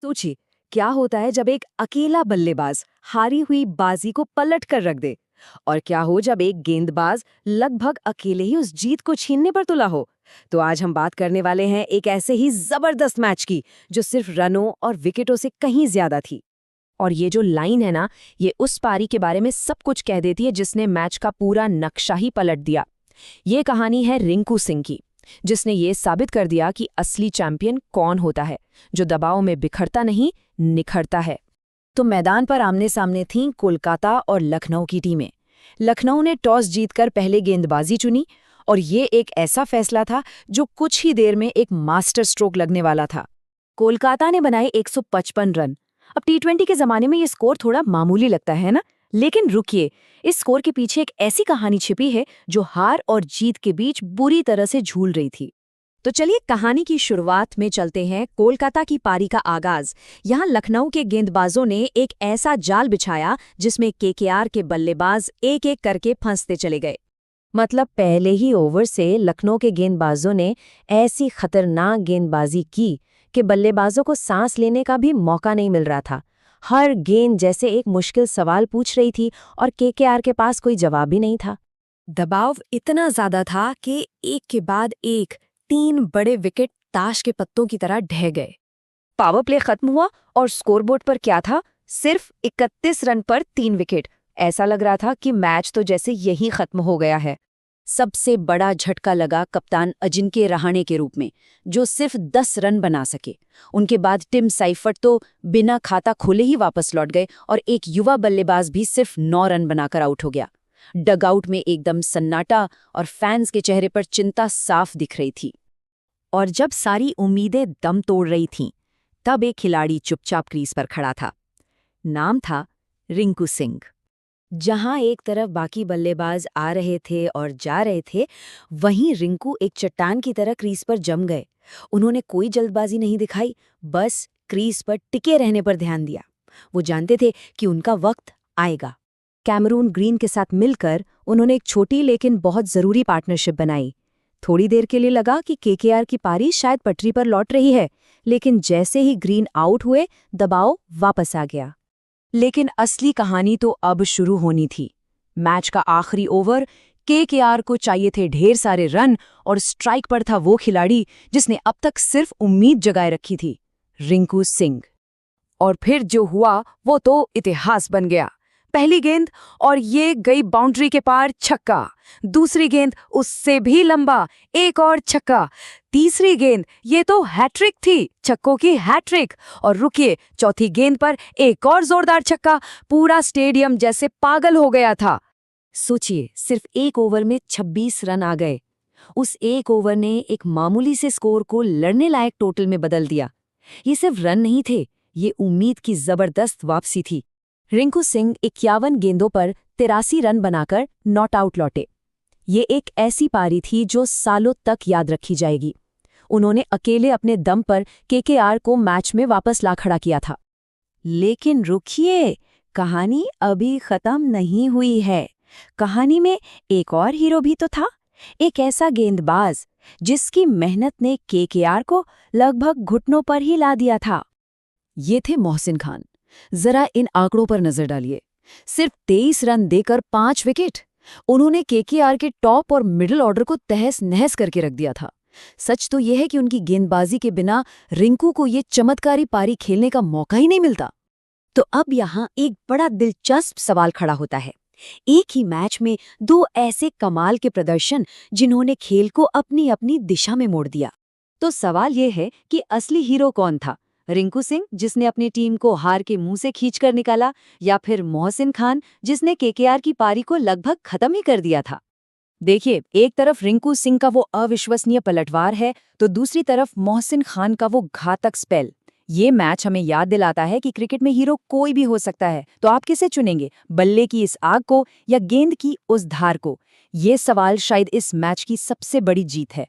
सोचिए, क्या होता है जब एक अकेला बल्लेबाज हारी हुई बाजी को पलट कर रख दे। और क्या हो जब एक गेंदबाज लगभग अकेले ही उस जीत को छीनने पर तुला हो। तो आज हम बात करने वाले हैं एक ऐसे ही जबरदस्त मैच की जो सिर्फ रनों और विकेटों से कहीं ज्यादा थी। और ये जो लाइन है ना, ये उस पारी के बारे में सब कुछ कह देती है जिसने मैच का पूरा नक्शा ही पलट दिया। ये कहानी है रिंकू सिंह की, जिसने ये साबित कर दिया कि असली चैंपियन कौन होता है, जो दबाव में बिखरता नहीं, निखरता है। तो मैदान पर आमने सामने थीं कोलकाता और लखनऊ की टीमें। लखनऊ ने टॉस जीतकर पहले गेंदबाजी चुनी और ये एक ऐसा फैसला था जो कुछ ही देर में एक मास्टर स्ट्रोक लगने वाला था। कोलकाता ने बनाए 155 रन। अब टी20 के जमाने में ये स्कोर थोड़ा मामूली लगता है ना, लेकिन रुकिए, इस स्कोर के पीछे एक ऐसी कहानी छिपी है जो हार और जीत के बीच बुरी तरह से झूल रही थी। तो चलिए कहानी की शुरुआत में चलते हैं। कोलकाता की पारी का आगाज। यहाँ लखनऊ के गेंदबाजों ने एक ऐसा जाल बिछाया जिसमें केकेआर के बल्लेबाज एक एक करके फंसते चले गए। मतलब पहले ही ओवर से लखनऊ के गेंदबाजों ने ऐसी खतरनाक गेंदबाजी की कि बल्लेबाजों को सांस लेने का भी मौका नहीं मिल रहा था। हर गेंद जैसे एक मुश्किल सवाल पूछ रही थी और केकेआर के पास कोई जवाब ही नहीं था। दबाव इतना ज्यादा था कि एक के बाद एक 3 बड़े विकेट ताश के पत्तों की तरह ढह गए। पावर प्ले खत्म हुआ और स्कोरबोर्ड पर क्या था? सिर्फ 31 रन पर 3 विकेट। ऐसा लग रहा था कि मैच तो जैसे यही खत्म हो गया है। सबसे बड़ा झटका लगा कप्तान अजिंक्य रहाणे के रूप में, जो सिर्फ 10 रन बना सके। उनके बाद टिम साइफर्ट तो बिना खाता खोले ही वापस लौट गए और एक युवा बल्लेबाज भी सिर्फ 9 रन बनाकर आउट हो गया। डगआउट में एकदम सन्नाटा और फैंस के चेहरे पर चिंता साफ दिख रही थी। और जब सारी उम्मीदें दम तोड़ रही थीं, तब एक खिलाड़ी चुपचाप क्रीज पर खड़ा था। नाम था रिंकू सिंह। जहां एक तरफ बाकी बल्लेबाज आ रहे थे और जा रहे थे, वहीं रिंकू एक चट्टान की तरह क्रीज पर जम गए। उन्होंने कोई जल्दबाजी नहीं दिखाई, बस क्रीज पर टिके रहने पर ध्यान दिया। वो जानते थे कि उनका वक्त आएगा। कैमरून ग्रीन के साथ मिलकर उन्होंने एक छोटी लेकिन बहुत जरूरी पार्टनरशिप बनाई। थोड़ी देर के लिए लगा कि केकेआर की पारी शायद पटरी पर लौट रही है, लेकिन जैसे ही ग्रीन आउट हुए, दबाव वापस आ गया। लेकिन असली कहानी तो अब शुरू होनी थी। मैच का आखिरी ओवर, केकेआर को चाहिए थे ढेर सारे रन और स्ट्राइक पर था वो खिलाड़ी जिसने अब तक सिर्फ उम्मीद जगाए रखी थी, रिंकू सिंह। और फिर जो हुआ वो तो इतिहास बन गया। पहली गेंद और ये गई बाउंड्री के पार, छक्का। दूसरी गेंद उससे भी लंबा, एक और छक्का। तीसरी गेंद, ये तो हैट्रिक थी, छक्कों की हैट्रिक। और रुकिए, चौथी गेंद पर एक और जोरदार छक्का। पूरा स्टेडियम जैसे पागल हो गया था। सोचिए, सिर्फ एक ओवर में 26 रन आ गए। उस एक ओवर ने एक मामूली से स्कोर को लड़ने लायक टोटल में बदल दिया। ये सिर्फ रन नहीं थे, ये उम्मीद की जबरदस्त वापसी थी। रिंकू सिंह 51 गेंदों पर 83 रन बनाकर नॉट आउट लौटे। ये एक ऐसी पारी थी जो सालों तक याद रखी जाएगी। उन्होंने अकेले अपने दम पर केकेआर को मैच में वापस ला खड़ा किया था। लेकिन रुकिए, कहानी अभी खत्म नहीं हुई है। कहानी में एक और हीरो भी तो था, एक ऐसा गेंदबाज जिसकी मेहनत ने केकेआर को लगभग घुटनों पर ही ला दिया था। ये थे मोहसिन खान। जरा इन आंकड़ों पर नजर डालिए। सिर्फ 23 रन देकर 5 विकेट। उन्होंने केकेआर के टॉप और मिडिल ऑर्डर को तहस नहस करके रख दिया था। सच तो यह है कि उनकी गेंदबाजी के बिना रिंकू को ये चमत्कारी पारी खेलने का मौका ही नहीं मिलता। तो अब यहाँ एक बड़ा दिलचस्प सवाल खड़ा होता है। एक ही मैच में 2 ऐसे कमाल के प्रदर्शन जिन्होंने खेल को अपनी अपनी दिशा में मोड़ दिया। तो सवाल यह है कि असली हीरो कौन था? रिंकू सिंह, जिसने अपनी टीम को हार के मुंह से खींचकर निकाला, या फिर मोहसिन खान, जिसने केकेआर की पारी को लगभग खत्म ही कर दिया था? देखिए, एक तरफ रिंकू सिंह का वो अविश्वसनीय पलटवार है, तो दूसरी तरफ मोहसिन खान का वो घातक स्पेल। ये मैच हमें याद दिलाता है कि क्रिकेट में हीरो कोई भी हो सकता है। तो आप किसे चुनेंगे, बल्ले की इस आग को या गेंद की उस धार को? ये सवाल शायद इस मैच की सबसे बड़ी जीत है।